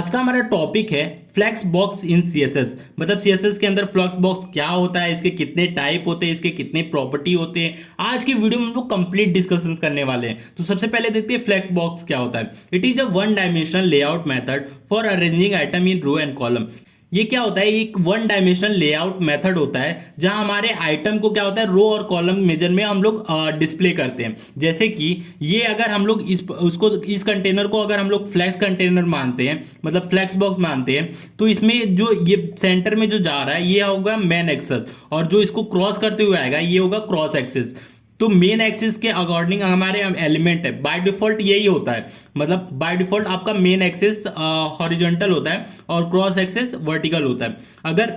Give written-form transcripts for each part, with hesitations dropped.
आज का हमारा टॉपिक है फ्लेक्स बॉक्स इन सीएसएस। मतलब सीएसएस के अंदर फ्लेक्स बॉक्स क्या होता है, इसके कितने टाइप होते हैं, इसके कितने प्रॉपर्टी होते हैं। आज की वीडियो में हम लोग कंप्लीट डिस्कशन करने वाले हैं। तो सबसे पहले देखते हैं फ्लेक्स बॉक्स क्या होता है। It is a one dimensional layout method for arranging item in row and column. ये क्या होता है, एक वन डायमेंशनल लेआउट मेथड होता है जहां हमारे आइटम को क्या होता है रो और कॉलम मेजर में हम लोग डिस्प्ले करते हैं। जैसे कि ये अगर हम लोग इस कंटेनर को अगर हम लोग फ्लैक्स कंटेनर मानते हैं, मतलब फ्लैक्स बॉक्स मानते हैं, तो इसमें जो ये सेंटर में जो जा रहा है ये होगा मेन एक्सेस, और जो इसको क्रॉस करते हुए आएगा ये होगा क्रॉस एक्सिस। तो मेन एक्सिस के अकॉर्डिंग हमारे एलिमेंट है, बाय डिफॉल्ट यही होता है। मतलब बाय डिफॉल्ट आपका मेन एक्सिस हॉरिजॉन्टल होता है और क्रॉस एक्सिस वर्टिकल होता है। अगर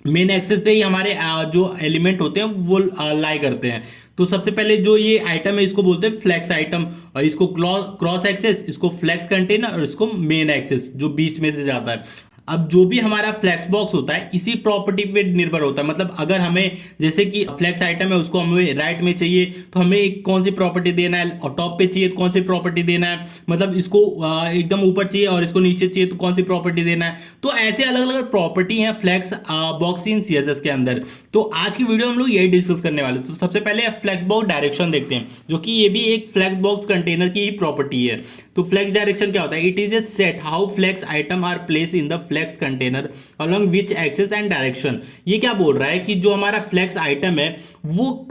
मेन एक्सिस पे ही हमारे जो एलिमेंट होते हैं वो लाई करते हैं। तो सबसे पहले जो ये आइटम है इसको बोलते हैं फ्लेक्स आइटम, और इसको क्रॉस एक्सिस, इसको फ्लेक्स कंटेनर, और इसको मेन एक्सिस जो बीच में से जाता है। अब जो भी हमारा फ्लेक्स बॉक्स होता है इसी प्रॉपर्टी पे निर्भर होता है। मतलब अगर हमें जैसे कि फ्लेक्स आइटम है उसको हमें राइट में चाहिए तो हमें कौन सी प्रॉपर्टी देना है, और टॉप पे चाहिए तो कौन सी प्रॉपर्टी देना है, मतलब इसको एकदम ऊपर चाहिए और इसको नीचे चाहिए तो कौन सी प्रॉपर्टी देना है। तो ऐसे अलग अलग प्रॉपर्टी है फ्लेक्स बॉक्स इन सीएसएस के अंदर। तो आज की वीडियो हम लोग यही डिस्कस करने वाले। तो सबसे पहले फ्लेक्स बॉक्स डायरेक्शन देखते हैं, जो कि ये भी एक फ्लेक्स बॉक्स कंटेनर की ही प्रॉपर्टी है। तो फ्लेक्स डायरेक्शन क्या होता है, it is a set how flex item are place in the flex container along which axis and direction. ये क्या बोल रहा है कि जो हमारा फ्लेक्स आइटम है वो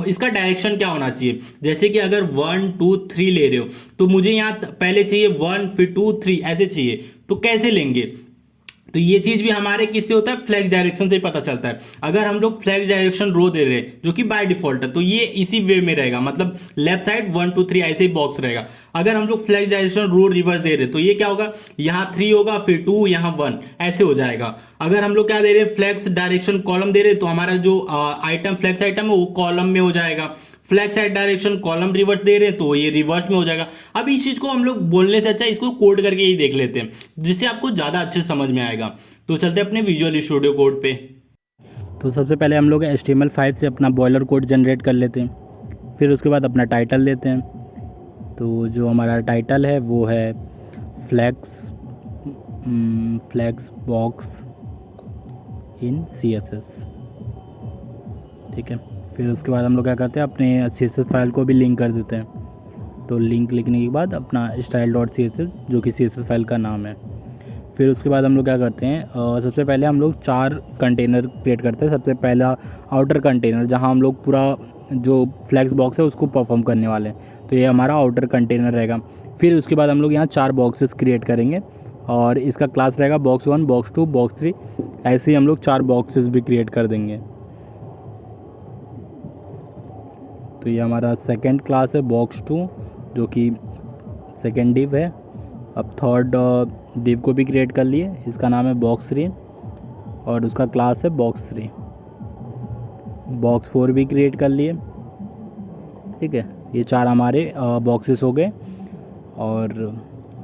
इसका डायरेक्शन क्या होना चाहिए। जैसे कि अगर 1 2 3 ले रहे हो तो मुझे यहां पहले चाहिए 1 फिर 2 3 ऐसे चाहिए, तो कैसे लेंगे। तो ये चीज भी हमारे किससे होता है, फ्लेक्स डायरेक्शन से पता चलता है। अगर हम लोग फ्लेक्स डायरेक्शन रो दे रहे हैं जो कि बाय डिफॉल्ट है, तो ये इसी वे में रहेगा, मतलब लेफ्ट साइड 1 2 3 ऐसे ही बॉक्स रहेगा। अगर हम लोग फ्लेक्स डायरेक्शन रो रिवर्स दे रहे हैं तो ये क्या होगा, यहाँ 3 होगा फिर 2 यहाँ 1 ऐसे हो जाएगा। अगर हम लोग क्या दे रहे हैं, फ्लेक्स डायरेक्शन कॉलम दे रहे हैं, तो हमारा जो आइटम फ्लेक्स आइटम है वो कॉलम में हो जाएगा। Flag side direction column reverse दे रहे हैं तो ये रिवर्स में हो जाएगा। अब इस चीज को हम लोग बोलने से अच्छा इसको कोड करके ही देख लेते हैं, जिससे आपको ज्यादा अच्छे समझ में आएगा। तो चलते हैं अपने विजुअल स्टूडियो कोड पे। तो सबसे पहले हम लोग HTML5 से अपना बॉयलर कोड जनरेट कर लेते हैं। फिर उसके बाद अपना टाइटल देते हैं। तो जो हमारा टाइटल है वो है फ्लेक्स बॉक्स इन CSS। ठीक है, फिर उसके बाद हम लोग क्या करते हैं, अपने CSS फाइल को भी लिंक कर देते हैं। तो लिंक लिखने के बाद अपना style.css जो कि CSS फाइल का नाम है। फिर उसके बाद हम लोग क्या करते हैं, सबसे पहले हम लोग 4 कंटेनर क्रिएट करते हैं। सबसे पहला आउटर कंटेनर, जहां हम लोग पूरा जो फ्लैक्स बॉक्स है उसको परफॉर्म करने वाले हैं, तो ये हमारा आउटर कंटेनर रहेगा। फिर उसके बाद हम लोग यहाँ 4 बॉक्सेस क्रिएट करेंगे और इसका क्लास रहेगा बॉक्स 1 बॉक्स 2 बॉक्स 3। ऐसे ही हम लोग 4 बॉक्सेस भी क्रिएट कर देंगे। तो ये हमारा सेकेंड क्लास है बॉक्स 2, जो कि सेकेंड डिव है। अब थर्ड डिव को भी क्रिएट कर लिए, इसका नाम है बॉक्स 3 और उसका क्लास है बॉक्स 3। बॉक्स 4 भी क्रिएट कर लिए। ठीक है, ये 4 हमारे बॉक्सेस हो गए। और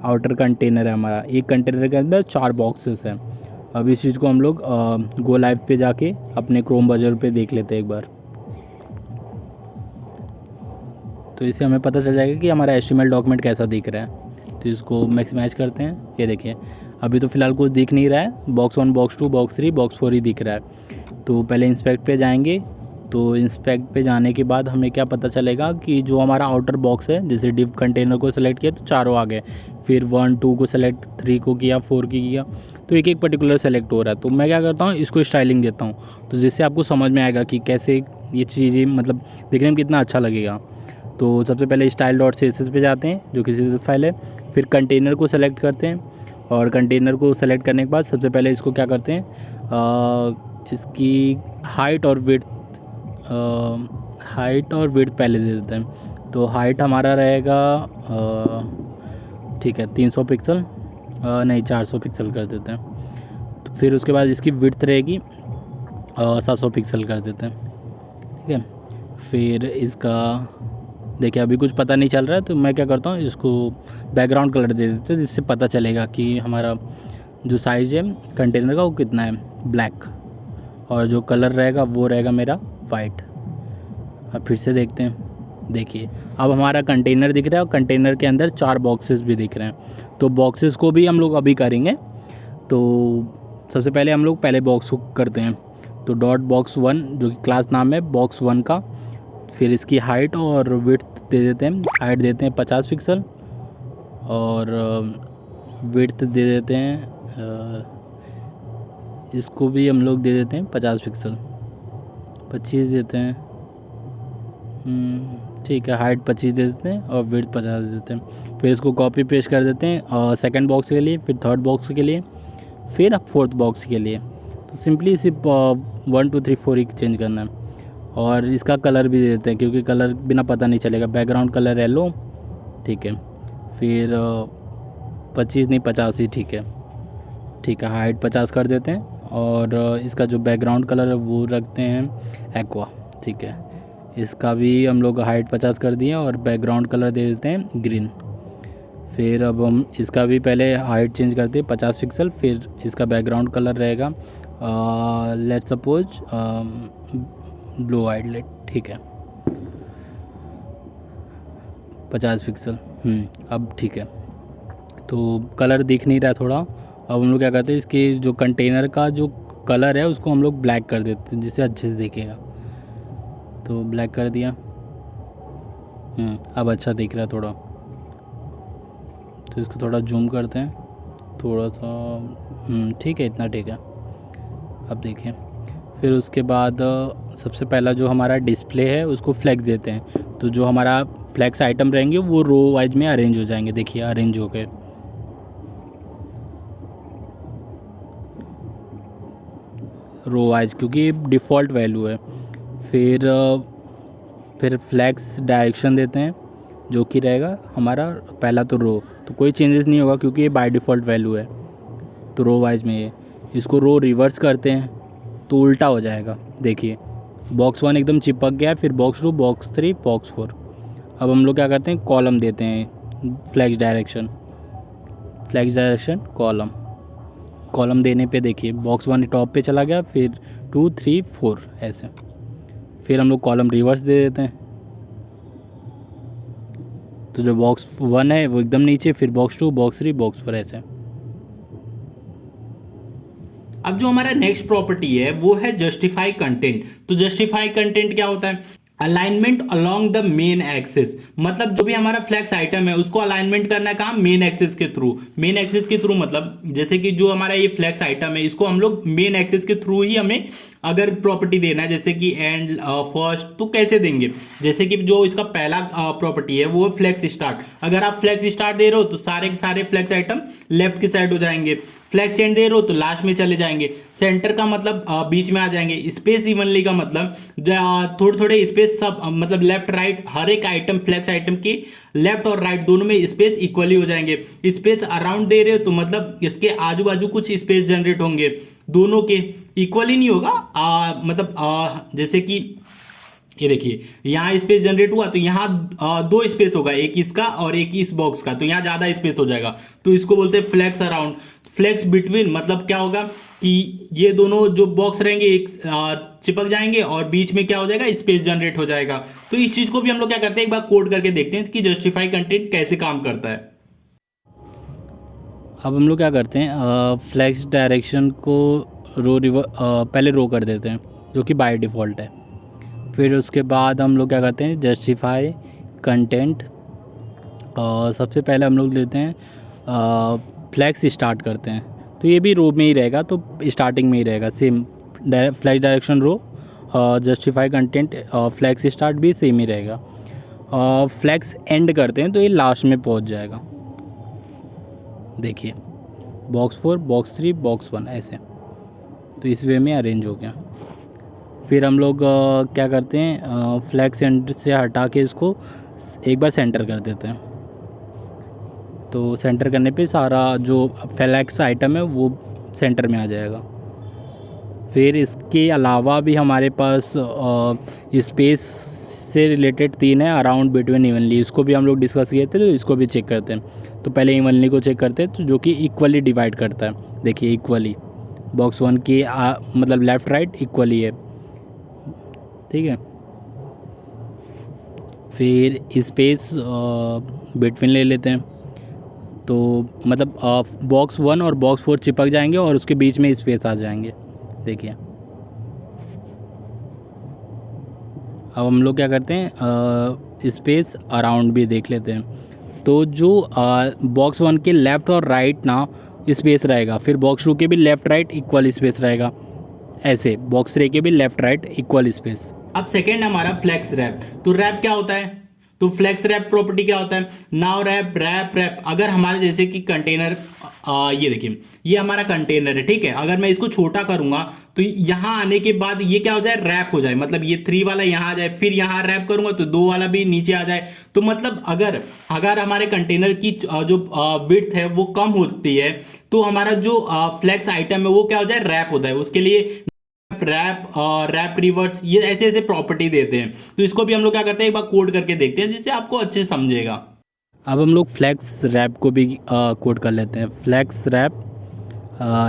आउटर कंटेनर है हमारा, एक कंटेनर के अंदर 4 बॉक्सेस हैं। अब इस चीज़ को हम लोग गो लाइव पे जाके अपने क्रोम ब्राउज़र पे देख लेते हैं एक बार। तो इससे हमें पता चल जाएगा कि हमारा HTML डॉक्यूमेंट कैसा दिख रहा है। तो इसको मैच करते हैं। ये देखिए, अभी तो फ़िलहाल कुछ दिख नहीं रहा है, बॉक्स 1 बॉक्स 2 बॉक्स 3 बॉक्स 4 ही दिख रहा है। तो पहले इंस्पेक्ट पे जाएंगे। तो इंस्पेक्ट पे जाने के बाद हमें क्या पता चलेगा कि जो हमारा आउटर बॉक्स है, जैसे डिव कंटेनर को सेलेक्ट किया तो 4 आ गए, फिर 1 2 को सेलेक्ट, 3 को किया, 4 की किया, तो एक एक पर्टिकुलर सेलेक्ट हो रहा है। तो मैं क्या करता हूँ, इसको स्टाइलिंग देता हूँ, तो जिससे आपको समझ में आएगा कि कैसे ये चीज़ें मतलब दिखने में कितना अच्छा लगेगा। तो सबसे पहले style.css पे जाते हैं, जो कि CSS फाइल है। फिर कंटेनर को सेलेक्ट करते हैं, और कंटेनर को सेलेक्ट करने के बाद सबसे पहले इसको क्या करते हैं, इसकी हाइट और विड्थ पहले दे देते हैं। तो हाइट हमारा रहेगा ठीक है 300 पिक्सल, नहीं 400 पिक्सल कर देते हैं। तो फिर उसके बाद इसकी विड्थ रहेगी 700 पिक्सल कर देते हैं। ठीक है, फिर इसका देखिए अभी कुछ पता नहीं चल रहा है, तो मैं क्या करता हूँ, इसको बैकग्राउंड कलर दे देते हैं, जिससे पता चलेगा कि हमारा जो साइज़ है कंटेनर का वो कितना है, ब्लैक, और जो कलर रहेगा वो रहेगा मेरा वाइट। अब फिर से देखते हैं। देखिए अब हमारा कंटेनर दिख रहा है और कंटेनर के अंदर 4 बॉक्सेस भी दिख रहे हैं। तो बॉक्सेस को भी हम लोग अभी करेंगे। तो सबसे पहले हम लोग पहले बॉक्स को करते हैं। तो डॉट बॉक्स 1 जो कि क्लास नाम है बॉक्स 1 का, फिर इसकी हाइट और विड्थ दे देते हैं। हाइट देते हैं 50 पिक्सल और विड्थ दे देते हैं इसको भी हम लोग दे देते हैं 50 पिक्सल, 25 देते हैं। ठीक है, हाइट 25 दे देते हैं और विड्थ 50 दे देते हैं। फिर इसको कॉपी पेस्ट कर देते हैं सेकंड बॉक्स के लिए, फिर थर्ड बॉक्स के लिए, फिर फोर्थ बॉक्स के लिए। तो सिंपली सिर्फ 1 2 3 4 ही चेंज करना है। और इसका कलर भी दे देते हैं क्योंकि कलर बिना पता नहीं चलेगा। बैकग्राउंड कलर येलो, ठीक है। फिर 25 नहीं 50 ही ठीक है। ठीक है, हाइट 50 कर देते हैं और इसका जो बैकग्राउंड कलर है वो रखते हैं एक्वा, ठीक है। इसका भी हम लोग हाइट 50 कर दिए और बैकग्राउंड कलर दे देते हैं ग्रीन। फिर अब हम इसका भी पहले हाइट चेंज करते हैं 50 पिक्सल, फिर इसका बैकग्राउंड कलर रहेगा लेट्स सपोज ब्लू आइडलेट, ठीक है, 50 पिक्सल। अब ठीक है, तो कलर दिख नहीं रहा थोड़ा। अब हम लोग क्या करते हैं, इसके जो कंटेनर का जो कलर है उसको हम लोग ब्लैक कर देते हैं जिससे अच्छे से दिखेगा। तो ब्लैक कर दिया। अब अच्छा दिख रहा है थोड़ा। तो इसको थोड़ा जूम करते हैं थोड़ा सा। ठीक है, इतना ठीक है। अब देखिए, फिर उसके बाद सबसे पहला जो हमारा डिस्प्ले है उसको फ्लैक्स देते हैं। तो जो हमारा फ्लैक्स आइटम रहेंगे वो रो वाइज में अरेंज हो जाएंगे। देखिए अरेंज हो गए। रो वाइज क्योंकि डिफ़ॉल्ट वैल्यू है। फिर फ्लैक्स डायरेक्शन देते हैं जो कि रहेगा हमारा पहला तो रो, तो कोई चेंजेस नहीं होगा क्योंकि ये बाय डिफ़ॉल्ट वैल्यू है। तो रो वाइज में ये इसको रो रिवर्स करते हैं तो उल्टा हो जाएगा। देखिए बॉक्स 1 एकदम चिपक गया, फिर बॉक्स 2 बॉक्स 3 बॉक्स 4। अब हम लोग क्या करते हैं, कॉलम देते हैं फ्लैक्स डायरेक्शन कॉलम देने पे देखिए बॉक्स 1 टॉप पे चला गया, फिर 2 3 4 ऐसे। फिर हम लोग कॉलम रिवर्स दे देते हैं। तो जो बॉक्स 1 है वो एकदम नीचे, फिर बॉक्स 2 बॉक्स 3 बॉक्स 4 ऐसे। अब जो हमारा नेक्स्ट प्रॉपर्टी है वो है जस्टिफाई कंटेंट। तो जस्टिफाई कंटेंट क्या होता है, alignment along the main axis. मतलब जो भी हमारा फ्लैक्स आइटम है उसको अलाइनमेंट करना है कहाँ, मेन एक्सिस के थ्रू। मेन एक्सिस के थ्रू मतलब जैसे कि जो हमारा ये फ्लैक्स आइटम है इसको हम लोग मेन एक्सिस के थ्रू ही हमें अगर प्रॉपर्टी देना है, जैसे कि एंड फर्स्ट, तो कैसे देंगे। जैसे कि जो इसका पहला प्रॉपर्टी है वो है फ्लैक्स स्टार्ट। अगर आप फ्लैक्स स्टार्ट दे रहे हो तो सारे के सारे फ्लैक्स आइटम लेफ्ट की साइड हो जाएंगे। फ्लैक्स एंड दे रहे हो तो लास्ट में चले जाएंगे। सेंटर का मतलब बीच में आ जाएंगे। स्पेस इवनली का मतलब थोड़े थोड़े स्पेस सब मतलब लेफ्ट राइट हर एक आइटम फ्लैक्स आइटम की लेफ्ट और राइट दोनों में स्पेस इक्वली हो जाएंगे। स्पेस अराउंड दे रहे हो तो मतलब इसके आजू बाजू कुछ स्पेस जनरेट होंगे, दोनों के इक्वली नहीं होगा। जैसे कि ये देखिए यहाँ स्पेस जनरेट हुआ तो यहाँ 2 स्पेस होगा, एक इसका और एक इस बॉक्स का, तो यहाँ ज्यादा स्पेस हो जाएगा। तो इसको बोलते हैं फ्लैक्स अराउंड। फ्लैक्स बिटवीन मतलब क्या होगा कि ये दोनों जो बॉक्स रहेंगे एक चिपक जाएंगे और बीच में क्या हो जाएगा, स्पेस जनरेट हो जाएगा। तो इस चीज को भी हम लोग क्या करते हैं, एक बार कोड करके देखते हैं कि जस्टिफाई कंटेंट कैसे काम करता है। अब हम लोग क्या करते हैं, फ्लैक्स डायरेक्शन को पहले रो कर देते हैं जो कि बाय डिफ़ॉल्ट है। फिर उसके बाद हम लोग क्या करते हैं, जस्टिफाई कंटेंट। सबसे पहले हम लोग लेते हैं फ्लैक्स स्टार्ट करते हैं। तो ये भी रो में ही रहेगा, तो स्टार्टिंग में ही रहेगा same. Flex direction row, justify content flex start भी सेम ही रहेगा। फ्लैक्स एंड करते हैं तो ये लास्ट में पहुंच जाएगा। देखिए बॉक्स 4 बॉक्स 3 बॉक्स 1 ऐसे। तो इस वे में अरेंज हो गया। फिर हम लोग क्या करते हैं, फ्लैक्स एंड से हटा के इसको एक बार सेंटर कर देते हैं। तो सेंटर करने पे सारा जो फ्लैक्स आइटम है वो सेंटर में आ जाएगा। फिर इसके अलावा भी हमारे पास स्पेस से रिलेटेड 3 है, अराउंड बिटवीन इवनली। इसको भी हम लोग डिस्कस किए थे, तो इसको भी चेक करते हैं। तो पहले इवनली को चेक करते हैं, तो जो कि इक्वली डिवाइड करता है। देखिए इक्वली बॉक्स 1 की मतलब लेफ़्ट राइट इक्वली है, ठीक है। फिर स्पेस बिटवीन ले लेते हैं, तो मतलब बॉक्स 1 और बॉक्स 4 चिपक जाएंगे और उसके बीच में स्पेस आ जाएंगे। देखिए अब हम लोग क्या करते हैं, स्पेस अराउंड भी देख लेते हैं। तो जो बॉक्स 1 के लेफ़्ट और राइट ना स्पेस रहेगा, फिर बॉक्स 2 के भी लेफ़्ट राइट इक्वल स्पेस रहेगा, ऐसे बॉक्स 3 के भी लेफ़्ट राइट इक्वल स्पेस। अब सेकेंड हमारा फ्लेक्स रैप। तो रैप क्या होता है? तो फ्लेक्स रैप प्रॉपर्टी क्या होता है? नाउ रैप रैप रैप, अगर हमारे जैसे कि कंटेनर, ये देखिए ये हमारा कंटेनर है, ठीक है। अगर मैं इसको छोटा करूंगा तो यहाँ आने के बाद ये क्या हो जाए, रैप हो जाए, मतलब ये 3 वाला यहाँ आ जाए, फिर यहाँ रैप करूंगा तो 2 वाला भी नीचे आ जाए। तो मतलब अगर अगर हमारे कंटेनर की जो विड्थ है वो कम होती है, तो हमारा जो फ्लेक्स आइटम है वो क्या हो जाए, रैप होता है। उसके लिए रैप और रैप रिवर्स, ये ऐसे ऐसे प्रॉपर्टी देते हैं। तो इसको भी हम लोग क्या करते हैं, एक बार कोड करके देखते हैं जिससे आपको अच्छे से समझेगा। अब हम लोग फ्लैक्स रैप को भी कोड कर लेते हैं, फ्लैक्स रैप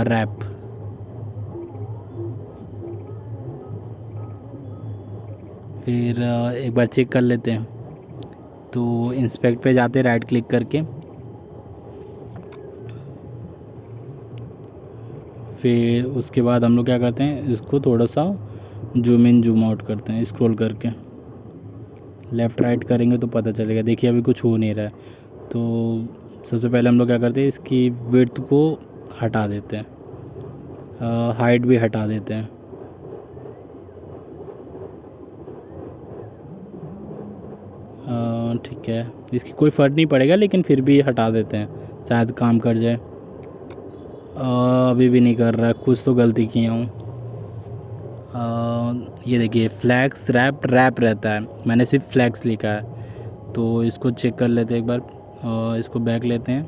रैप। फिर एक बार चेक कर लेते हैं, तो इंस्पेक्ट पे जाते हैं राइट क्लिक करके, फिर उसके बाद हम लोग क्या करते हैं, इसको थोड़ा सा जूम इन जूम आउट करते हैं स्क्रॉल करके, लेफ़्ट राइट करेंगे तो पता चलेगा। देखिए अभी कुछ हो नहीं रहा है, तो सबसे पहले हम लोग क्या करते हैं, इसकी विड्थ को हटा देते हैं, हाइट भी हटा देते हैं। ठीक है, इसकी कोई फ़र्क नहीं पड़ेगा लेकिन फिर भी हटा देते हैं, शायद काम कर जाए। अभी भी नहीं कर रहा है, कुछ तो गलती किया हूँ। ये देखिए फ्लैक्स रैप रैप रहता है, मैंने सिर्फ फ्लैक्स लिखा है, तो इसको चेक कर लेते हैं एक बार। इसको बैक लेते हैं,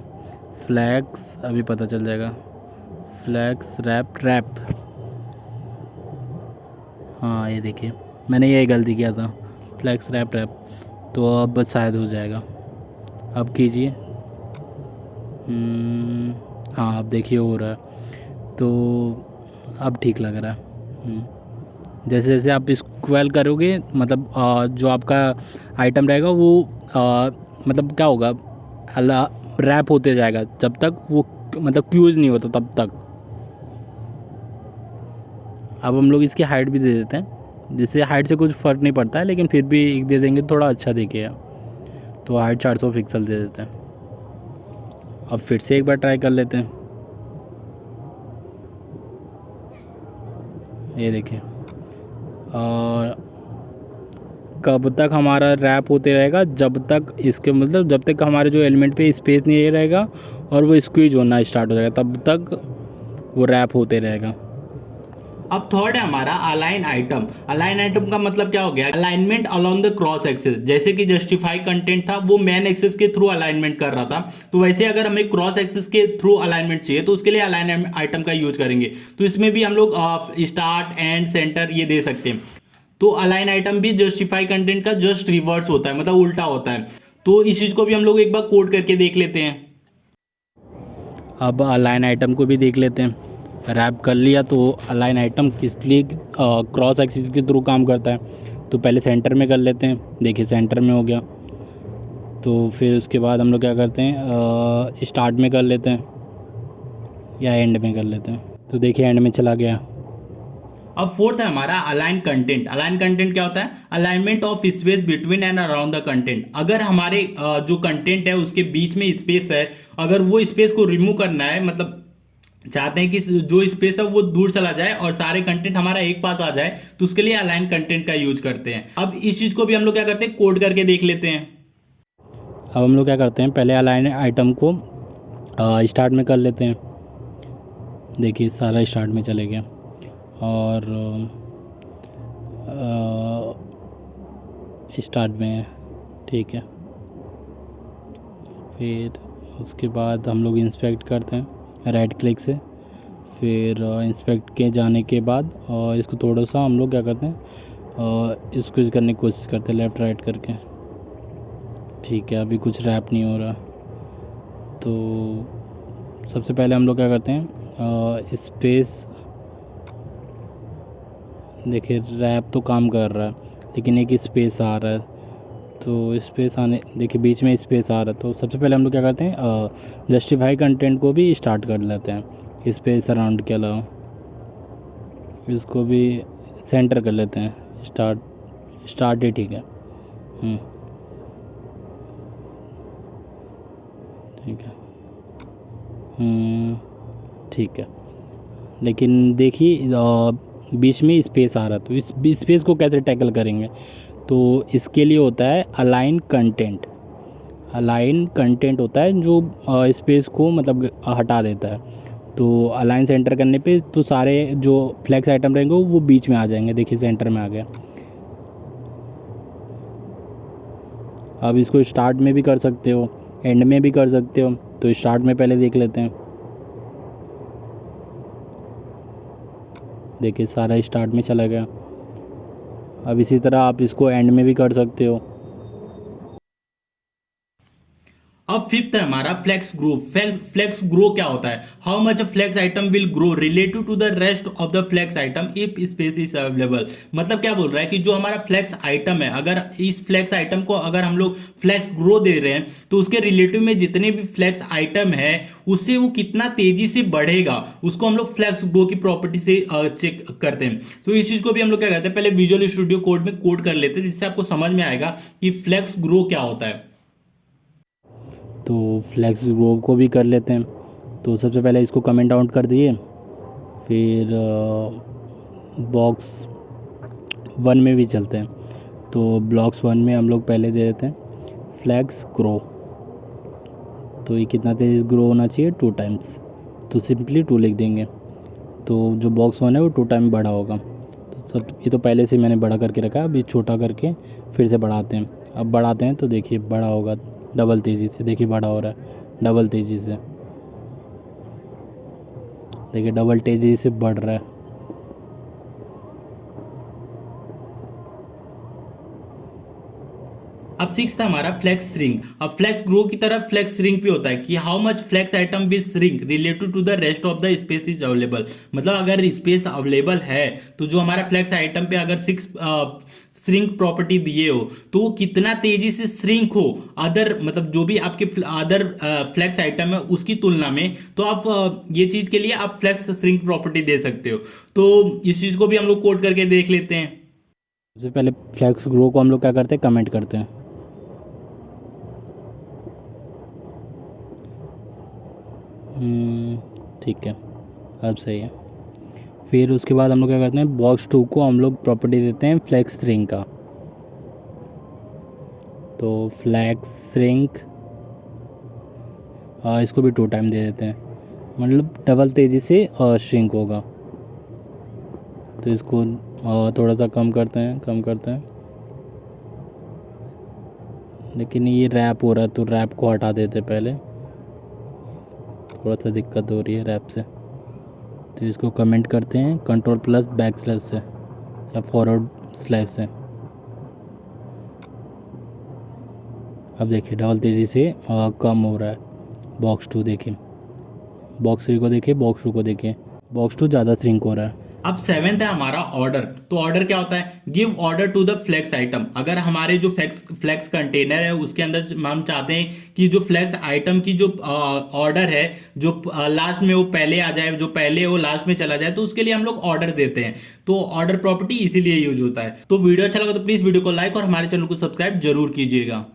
फ्लैक्स अभी पता चल जाएगा, फ्लैक्स रैप रैप। हाँ ये देखिए मैंने यही गलती किया था, फ्लैक्स रैप रैप। तो अब शायद हो जाएगा, अब कीजिए। हाँ अब देखिए हो रहा है, तो अब ठीक लग रहा है। जैसे जैसे आप स्क्रॉल करोगे, मतलब जो आपका आइटम रहेगा वो मतलब क्या होगा, रैप होते जाएगा जब तक वो मतलब क्यूज नहीं होता तब तक। अब हम लोग इसकी हाइट भी दे देते हैं, जिससे हाइट से कुछ फ़र्क नहीं पड़ता है, लेकिन फिर भी एक दे देंगे थोड़ा अच्छा दिखेगा, तो हाइट 400 पिक्सल दे देते हैं। अब फिर से एक बार ट्राई कर लेते हैं, ये देखिए। और कब तक हमारा रैप होते रहेगा, जब तक इसके मतलब जब तक हमारे जो एलिमेंट पे स्पेस नहीं रहेगा और वो स्क्वीज होना स्टार्ट हो जाएगा, तब तक वो रैप होते रहेगा। अब थर्ड है हमारा अलाइन आइटम। अलाइन आइटम का मतलब क्या हो गया, alignment along the cross axis. जैसे कि जस्टिफाई कंटेंट था वो मैन एक्सिस के थ्रू अलाइनमेंट कर रहा था, तो वैसे अगर हमें क्रॉस एक्सिस के थ्रू अलाइनमेंट चाहिए तो उसके लिए अलाइन आइटम का यूज करेंगे। तो इसमें भी हम लोग स्टार्ट एंड सेंटर ये दे सकते हैं। तो अलाइन आइटम भी जस्टिफाई कंटेंट का जस्ट रिवर्स होता है, मतलब उल्टा होता है। तो इस चीज को भी हम लोग एक बार कोड करके देख लेते हैं। अब अलाइन आइटम को भी देख लेते हैं, रैप कर लिया। तो अलाइन आइटम किस लिए क्रॉस एक्सिस के थ्रू काम करता है, तो पहले सेंटर में कर लेते हैं। देखिए सेंटर में हो गया, तो फिर उसके बाद हम लोग क्या करते हैं, स्टार्ट में कर लेते हैं या एंड में कर लेते हैं। तो देखिए एंड में चला गया। अब फोर्थ है हमारा अलाइन कंटेंट। अलाइन कंटेंट क्या होता है, alignment of space between and around the content. अगर हमारे जो कंटेंट है उसके बीच में स्पेस है, अगर वो स्पेस को रिमूव करना है, मतलब चाहते हैं कि जो स्पेस है वो दूर चला जाए और सारे कंटेंट हमारा एक पास आ जाए, तो उसके लिए अलाइन कंटेंट का यूज करते हैं। अब इस चीज को भी हम लोग क्या करते हैं, कोड करके देख लेते हैं। अब हम लोग क्या करते हैं, पहले अलाइन आइटम को स्टार्ट में कर लेते हैं। देखिए सारा स्टार्ट में चले गया, और स्टार्ट में है, ठीक है। फिर उसके बाद हम लोग इंस्पेक्ट करते हैं राइट क्लिक से, फिर इंस्पेक्ट के जाने के बाद इसको थोड़ा सा हम लोग क्या करते हैं, स्क्वीज करने की कोशिश करते हैं लेफ़्ट राइट करके। ठीक है, अभी कुछ रैप नहीं हो रहा, तो सबसे पहले हम लोग क्या करते हैं, स्पेस। देखिए रैप तो काम कर रहा है लेकिन एक स्पेस आ रहा है, तो स्पेस आने देखिए बीच में स्पेस आ रहा है, तो सबसे पहले हम लोग क्या करते हैं जस्टिफाई कंटेंट को भी स्टार्ट कर लेते हैं। स्पेस अराउंड के अलावा इसको भी सेंटर कर लेते हैं। स्टार्ट ही ठीक है। ठीक है। ठीक है। लेकिन देखिए बीच में स्पेस आ रहा, तो इस स्पेस को कैसे टैकल करेंगे? तो इसके लिए होता है अलाइन कंटेंट। अलाइन कंटेंट होता है जो स्पेस को मतलब हटा देता है। तो अलाइन सेंटर करने पे तो सारे जो फ्लैक्स आइटम रहेंगे वो बीच में आ जाएंगे। देखिए सेंटर में आ गया। अब इसको स्टार्ट में भी कर सकते हो, एंड में भी कर सकते हो। तो स्टार्ट में पहले देख लेते हैं। देखिए सारा स्टार्ट में चला गया। अब इसी तरह आप इसको एंड में भी कर सकते हो। अब फिफ्थ है हमारा फ्लेक्स ग्रो। फ्लेक्स ग्रो क्या होता है? How much flex item will grow relative to the rest of the flex item if space is available. मतलब क्या बोल रहा है कि जो हमारा फ्लेक्स आइटम है, अगर इस फ्लेक्स आइटम को अगर हम लोग फ्लेक्स ग्रो दे रहे हैं तो उसके रिलेटिव में जितने भी फ्लेक्स आइटम है उससे वो कितना तेजी से बढ़ेगा, उसको हम लोग फ्लेक्स ग्रो की प्रॉपर्टी से चेक करते हैं। तो इस चीज को भी हम लोग क्या करते हैं, पहले विजुअल स्टूडियो कोड में कोड कर लेते हैं जिससे आपको समझ में आएगा कि फ्लेक्स ग्रो क्या होता है। तो फ्लैक्स ग्रो को भी कर लेते हैं। तो सबसे पहले इसको कमेंट आउट कर दिए। फिर बॉक्स 1 में भी चलते हैं। तो ब्लॉक्स 1 में हम लोग पहले दे देते हैं फ्लैक्स ग्रो। तो ये कितना तेज़ ग्रो होना चाहिए? 2 टाइम्स। तो सिंपली 2 लिख देंगे। तो जो बॉक्स 1 है वो 2 टाइम बड़ा होगा। तो सब ये तो पहले से मैंने बड़ा करके रखा है, अभी छोटा करके फिर से बढ़ाते हैं। अब बढ़ाते हैं तो देखिए बड़ा होगा डबल तेज़ी से। देखिए बड़ा हो रहा है डबल तेज़ी से। देखिए डबल तेज़ी से बढ़ रहा है। अब सिक्स था हमारा फ्लेक्स श्रिंक। अब फ्लेक्स ग्रो की तरह फ्लेक्स श्रिंक भी होता है कि how much flex item will shrink related to the rest of the space is available. मतलब अगर स्पेस अवेलेबल है तो जो हमारा फ्लेक्स आइटम पे अगर 6 श्रिंक प्रॉपर्टी दिए हो तो वो कितना तेजी से श्रिंक हो अदर, मतलब जो भी आपके अदर फ्लेक्स आइटम है उसकी तुलना में, तो आप ये चीज के लिए आप फ्लेक्स श्रिंक प्रॉपर्टी दे सकते हो। तो इस चीज को भी हम लोग कोड करके देख लेते हैं। सबसे पहले फ्लैक्स ग्रो को हम लोग क्या करते हैं? कमेंट करते हैं। ठीक है, अब सही है। फिर उसके बाद हम लोग क्या करते हैं? बॉक्स 2 को हम लोग प्रॉपर्टी देते हैं फ्लैक्स श्रिंक का। तो फ्लैक्स श्रिंक इसको भी 2 टाइम दे देते हैं, मतलब डबल तेज़ी से श्रिंक होगा। तो इसको थोड़ा सा कम करते हैं। लेकिन ये रैप हो रहा है तो रैप को हटा देते पहले। थोड़ा सा दिक्कत हो रही है रैप से। तो इसको कमेंट करते हैं कंट्रोल+बैकस्लैश से या फॉरवर्ड स्लैश से। अब देखिए डबल तेज़ी से कम हो रहा है। बॉक्स 2 देखिए, बॉक्स 3 को देखिए, बॉक्स 2 को देखिए, बॉक्स 2 ज़्यादा श्रिंक हो रहा है। अब सेवेंथ है हमारा ऑर्डर। तो ऑर्डर क्या होता है? Give order to the flex item. अगर हमारे जो फ्लेक्स कंटेनर है उसके अंदर हम चाहते हैं कि जो फ्लेक्स आइटम की जो ऑर्डर है जो लास्ट में वो पहले आ जाए, जो पहले वो लास्ट में चला जाए, तो उसके लिए हम लोग ऑर्डर देते हैं। तो ऑर्डर प्रॉपर्टी इसीलिए यूज होता है। तो वीडियो अच्छा लगा तो प्लीज वीडियो को लाइक और हमारे चैनल को सब्सक्राइब जरूर कीजिएगा।